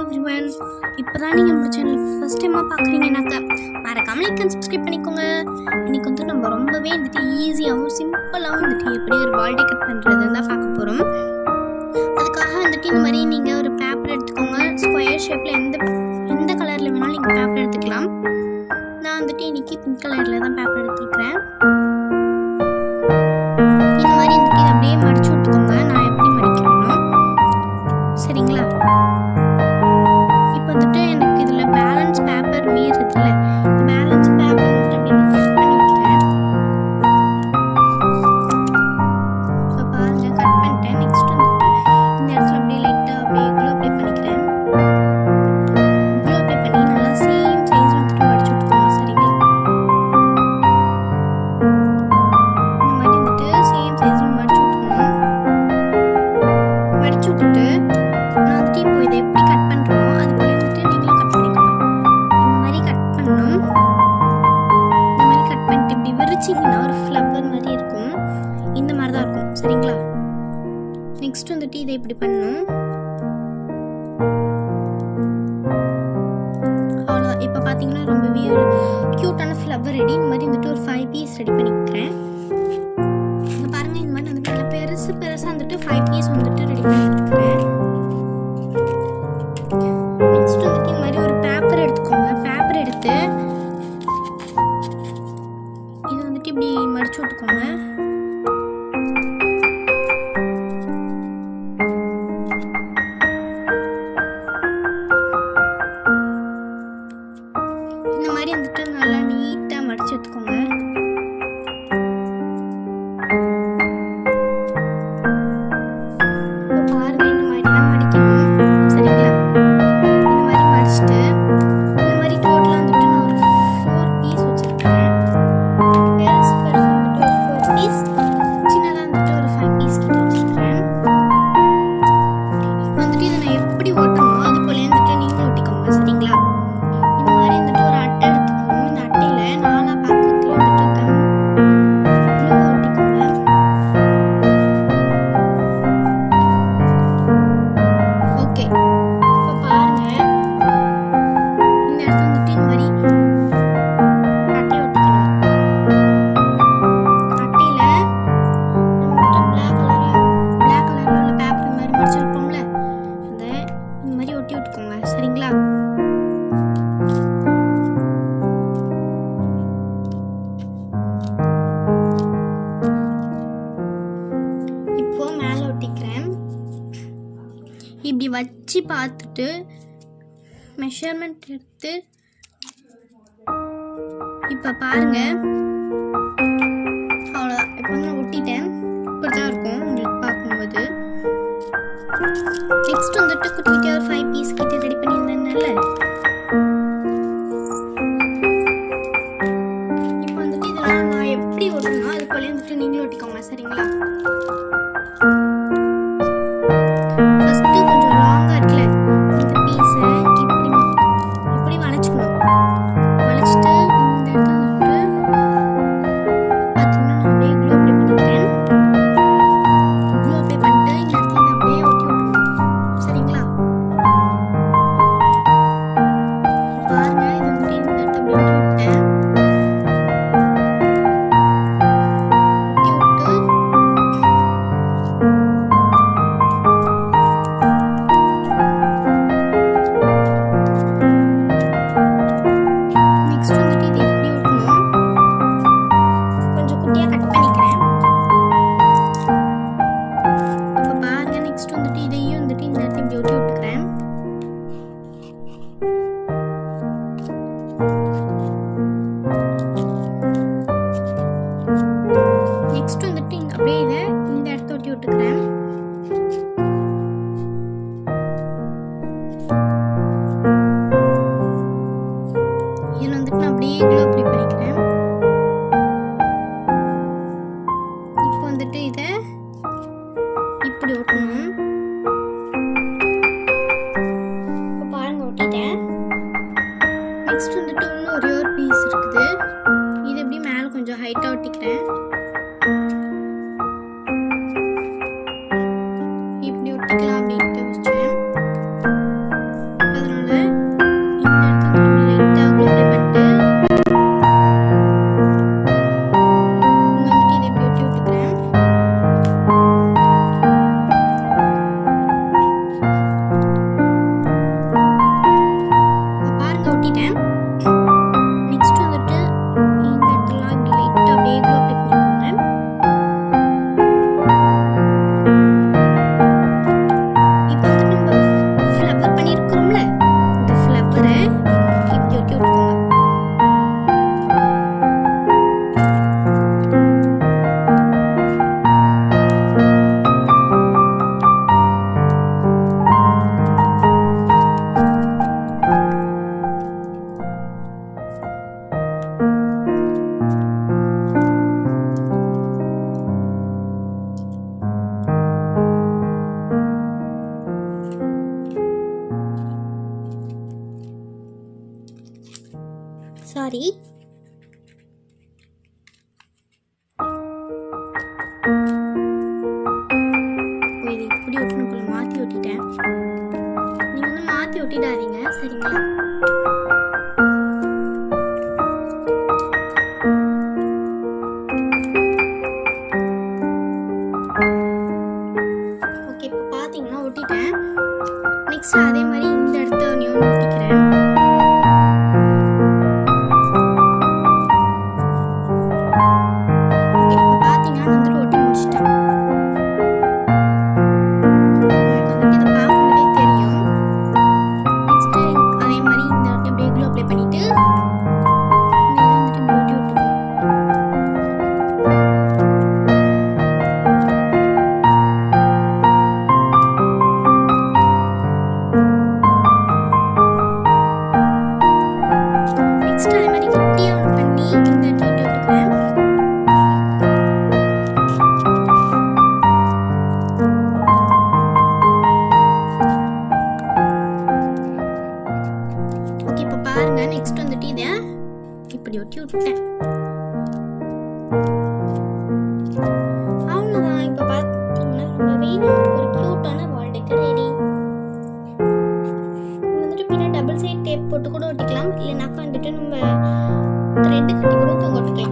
Everyone. இப்போதான் நீங்கள் நம்ம சேனல் ஃபஸ்ட் டைமாக பார்க்குறீங்கன்னாக்கா மறக்காமல் லைக் அண்ட் சப்ஸ்கிரைப் பண்ணிக்கோங்க. இன்றைக்கி வந்துட்டு நம்ம ரொம்பவே வந்துட்டு ஈஸியாகவும் சிம்பிளாகவும் வந்துட்டு எப்படி ஒரு பால்டே கட் பண்ணுறதுன்னு தான் பார்க்க போகிறோம். அதுக்காக வந்துட்டு இந்த மாதிரி நீங்கள் ஒரு பேப்பர் எடுத்துக்கோங்க. ஸ்கொயர் ஷேப்பில் எந்த கலரில் வேணாலும் நீங்கள் பேப்பர் எடுத்துக்கலாம். நான் வந்துட்டு இன்றைக்கி பிங்க் கலரில் தான் பேப்பர் எடுத்துருக்கிறேன். இந்த மாதிரி வந்துட்டு இதை அப்படியே மடிச்சு விட்டுக்கோங்க. நான் எப்படி மடிக்கிறேனோ சரிங்களா. இப்போ வந்துட்டு எனக்கு இதில் பேலன்ஸ் பேப்பர் மீறுதுல, பேலன்ஸ் பேப்பர் வந்துட்டு அப்படியே கட் பண்ணிக்கிறேன். இப்போ பாருங்க கட் பண்ணிட்டேன். நெக்ஸ்ட் வந்துட்டு இந்த இடத்துல அப்படியே லைட்டாக அப்படியே க்ளூ அப்ளை பண்ணிக்கிறேன். க்ளூ அப்ளை பண்ணி நல்லா சேம் சைஸ் வந்துட்டு மடிச்சு விட்டுக்கோங்க சரிங்களா. இந்த மாதிரி வந்துட்டு சேம் சைஸில் மடிச்சு விட்டுக்கணும். மடிச்சு விட்டுட்டு நான் வந்துட்டு இப்போ இதை எப்படி கட் பண்ணுறோமோ அது போல வந்துட்டு நீங்களும் கட் பண்ணிக்கணும். இந்த மாதிரி கட் பண்ணணும். இந்த மாதிரி கட் பண்ணிட்டு இப்படி விரிச்சிங்கன்னா ஒரு ஃப்ளவர் மாதிரி இருக்கும். இந்த மாதிரி தான் இருக்கும் சரிங்களா. நெக்ஸ்ட் வந்துட்டு இதை இப்படி பண்ணணும். அவ்வளோதான். இப்போ பார்த்தீங்கன்னா ரொம்பவே ஒரு க்யூட்டான ஃப்ளவர் ரெடி. இந்த மாதிரி வந்துட்டு ஒரு 5 பீஸ் ரெடி பண்ணிக்கிறேன். இங்கே பாருங்கள், இந்த மாதிரி வந்துட்டு நல்லா பெருசாக வந்துட்டு 5 பீஸ் வந்துட்டு ரெடி பண்ணிக்கிறேன். நெக்ஸ்ட் வந்துட்டு இந்த மாதிரி ஒரு பேப்பர் எடுத்துக்கோங்க. பேப்பர் எடுத்து இது வந்துட்டு இப்படி மடிச்சு விட்டுக்கோங்க. இந்த மாதிரி வந்துட்டு நல்லா நீட்டாக மடிச்சு எடுத்துக்கோங்க. இப்போ பாருங்க, இந்த மாதிரி தான் மடிக்கணும் சரிங்களா. இந்த மாதிரி மடிச்சுட்டு இந்த மாதிரி டோட்டலாக வந்துட்டு நான் ஒரு 4 பீஸ் வச்சுருக்கேன். பெருசு வந்துட்டு ஒரு 4 பீஸ், சின்னதாக வந்துட்டு ஒரு 5 பீஸ் கிட்ட வச்சுருக்கேன். இப்போ வந்துட்டு இதை நான் எப்படி ஓட்டணுமோ அது போல வந்துட்டு நீங்களும் ஓட்டிக்கோங்க சரிங்களா. இந்த மாதிரி வந்துட்டு ஒரு அட்டை எடுத்துக்கணும். இந்த அட்டையில் நாலா பக்கத்தில் வந்துட்டு க்ளூ ஒட்டிக்கோங்க. ஓகே, இப்போ பாருங்க, இந்த இடத்துல வந்துட்டு இந்த மாதிரி அட்டை ஒட்டிக்கணும். அட்டையில் நம்ம வந்துட்டு பிளாக் கலரில் உள்ள பேப்பர் மாதிரி மடிச்சிருப்போம்ல, அதை இந்த மாதிரி ஒட்டி விட்டுக்கோங்க சரிங்களா. இப்போ மேலே ஒட்டிக்கிறேன். இப்படி வச்சு பார்த்துட்டு மெஷர்மெண்ட் எடுத்து இப்போ பாருங்க, அவ்வளோதான். இப்போ வந்து நான் ஒட்டிட்டேன். இப்படி தான் இருக்கும் உங்களுக்கு பார்க்கும்போது. நெக்ஸ்ட் வந்துட்டு குட்டி ஒரு 5 பீஸ் கிட்ட ரெடி பண்ணியிருந்தேன்ல, இப்போ வந்துட்டு இதெல்லாம் நான் எப்படி ஒட்டணும் அது போல வந்துட்டு நீங்களும் ஒட்டிக்கோங்க சரிங்களா. ஃபஸ்ட்டு கொஞ்சம் லாங்காக இருக்குல்ல, இந்த பீஸை இப்படி வளைச்சிக்கணும். வளைச்சிட்டு இந்த இடத்துல வந்துட்டு பார்த்தீங்கன்னா நான் அப்படியே க்ளூ அப்ளை பண்ணிக்கிறேன். க்ளூ அப்ளை பண்ணிட்டு இந்த இடத்துல இதை அப்படியே ஒட்டி விட்டுருணும் சரிங்களா. பாருங்க, இது வந்துட்டு இந்த இடத்துல அப்படியே ஒட்டி விட்டேன். ஒட்டி விட்டு நெக்ஸ்ட் வந்துட்டு இது எப்படி ஒட்டணும், கொஞ்சம் குட்டியாக கட் பண்ணிக்கிறேன். இப்போ பாருங்க, நெக்ஸ்ட் வந்துட்டு இதையும் வந்துட்டு இந்த இடத்துல இப்படி ஒட்டி விட்டுக்கிறேன். நெக்ஸ்ட் வந்துட்டு அப்படியே இதை இந்த இடத்த ஒட்டி விட்டுக்கிறேன். இதில் வந்துட்டு நான் அப்படியே க்ளூ அப்ளை பண்ணிக்கிறேன். இப்போ வந்துட்டு இதை இப்படி ஒட்டணும். இப்போ பாருங்க, ஒட்டிட்டேன். நெக்ஸ்ட் வந்துட்டு இன்னும் ஒரே ஒரு பீஸ் இருக்குது. இது எப்படி மேலே கொஞ்சம் ஹைட்டாக ஒட்டிக்கிறேன். இப்படி ஒட்டிக்கலாம் அப்படின்ட்டு வச்சேன். சாரி. இது இப்படி ஒட்டணும் போல, மாற்றி ஒட்டிட்டேன். நீங்கள் வந்து மாற்றி ஒட்டிடாதீங்க சரிங்களா? ஓகே, இப்போ பார்த்தீங்கன்னா ஒட்டிட்டேன். நெக்ஸ்ட் அதே மாதிரி இந்த இடத்த ஒன்று ஒட்டிக்கிறேன். ஓகே, இப்போ பார்த்தீங்கன்னா நான் வந்துட்டு ஒட்டி முடிச்சிட்டேன். உங்களுக்கு வந்துட்டு இதை பார்க்கும்போதே தெரியும். நெக்ஸ்ட்டு அதே மாதிரி இந்த இடத்துல அப்படியே க்ளூ அப்ளை பண்ணிவிட்டு இந்த இதை வந்துட்டு இப்படி ஒட்டி விட்டுக்கணும். நெக்ஸ்ட் அதே மாதிரி குட்டியாக ஒன்று பண்ணி இந்த இடத்துல ஒட்டி விட்டுக்கிறேன். ஓகே, இப்போ பாருங்க. நெக்ஸ்ட் வந்துட்டு இதை இப்படி ஒட்டி விட்டுட்டேன். அவ்வளோதான். இப்போ பார்த்தீங்கன்னா ரொம்பவே ஒரு க்யூட்டான வால் டெக்கர் ரெடி. வந்துட்டு பின்னாடி டபுள் சைட் டேப் போட்டு கூட ஒட்டிக்கலாம், இல்லைனாக்கா வந்துட்டு நம்ம த்ரெட் கட்டி கூட தொங்க விட்டுக்கலாம்.